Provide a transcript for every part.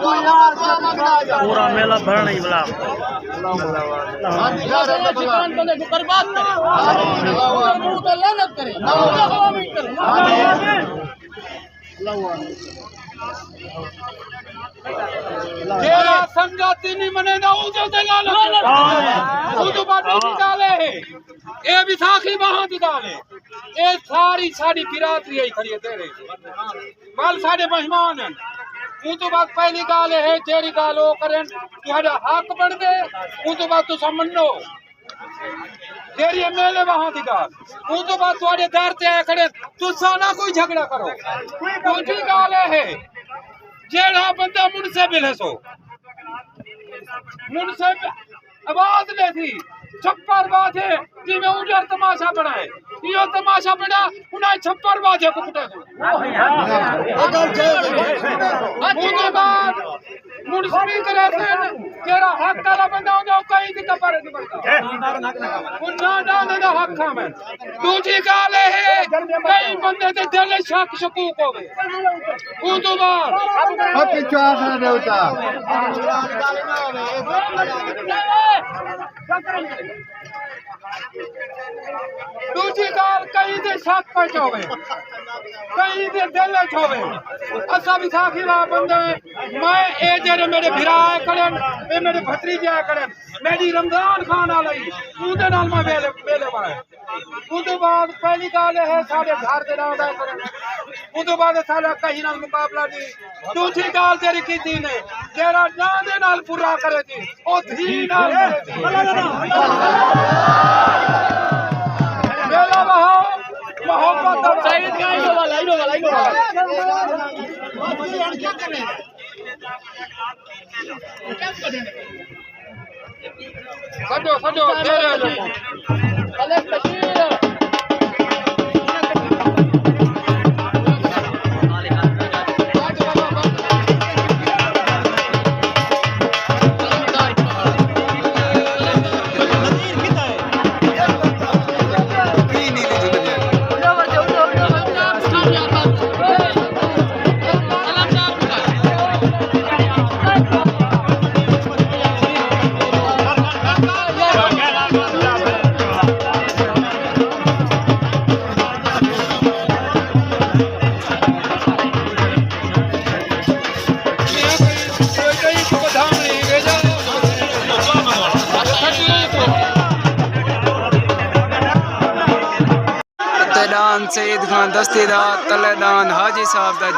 पूरा मेला भरना ही बला संगाती नहीं मने ना डाले ये विसाखी वहां डाले ये सारी साड़ी बिरादरी ही खड़ी है तेरे माल साढ़े मेहमान हैं उन तो बात पहली गाल है जेरी गाल वो करें तुम्हारा हक बन गए उन तो बात तू समझो तेरी मेले वहां दी गाल उन तो बात तुम्हारे दर से आए खड़े तू साना कोई झगड़ा करो दूसरी गाल है जेड़ा बंदा मुनसे मिले सो मुनसे आवाज ले थी छप्पर बाजे जिमें उधर तमाशा बनाए यो तमाशा बना उन्हें छप्पर बाजे को कुटे उसके बाद मुनसिपी करे तेरा हक वाला बंदा हो जाओ कहीं की कपर नहीं बनता उन्ना ना हक में दूसरी गाल है कई बंदे ते दिल शक शकूक हो गए उस बाद पिछवा से देवता दूसरी गाल कहीं दे शक पे होवे कहीं दे दिल होवे असा विसाखी वा बंदे मैं ए जेरे मेरे भिराए करन ए मेरे भतीजे करन मेरी रमजान खान वाली उदे नाल मैं मेले वाला उदे बाद पहली गाल है साडे घर दे नाल दा करन उदे बाद साडा कहीं नाल मुकाबला नहीं दूसरी गाल तेरी कीती ने जेरा ना दे नाल पूरा करे थी ओ धी नाल मेला वहां मोहब्बत सईद का इनो वाला सजो तेरे अले तशरीर सईद खान दस्तीदार तलेदान हाजी साहब दा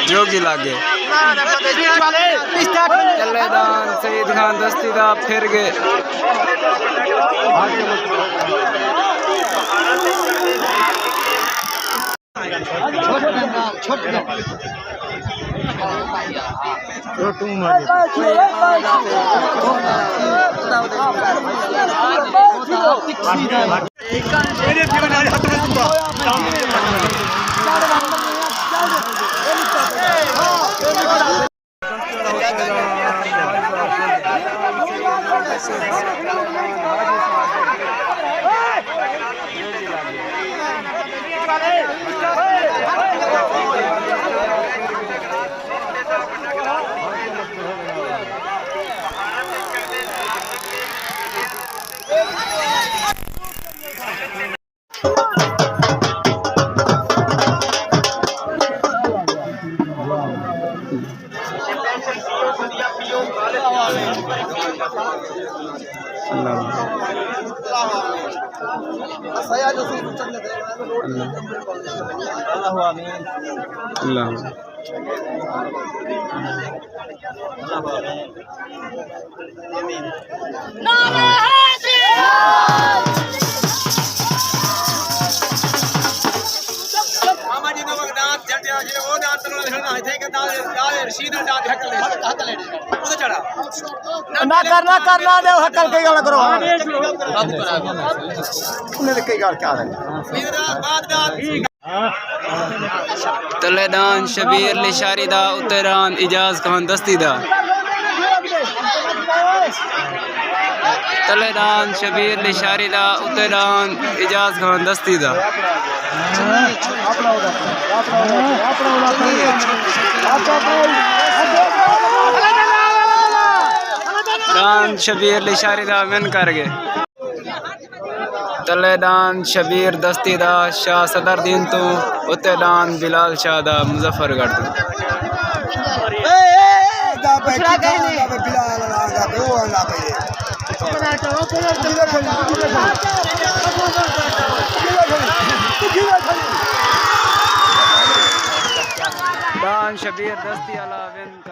जोगी लागे तलेदान सईद खान दस्तीदार फिर गए ना करना दे हकल कई गाल करो उन्हें कई गाल क्या है तलेदान शबीर लिशारी दा उतरान इजाज खान दस्ती दा तलेदान शबीर लिशारी दा उतरान इजाज खान दस्ती दा दान शबीर लिशारी दा विन कर गए तले दान शबीर दस्ती दा शाह सदरदीन तो उत्ते दान बिलाल शाह दा मुजफ्फरगढ़ तो दान शबीर दस्ती अला विन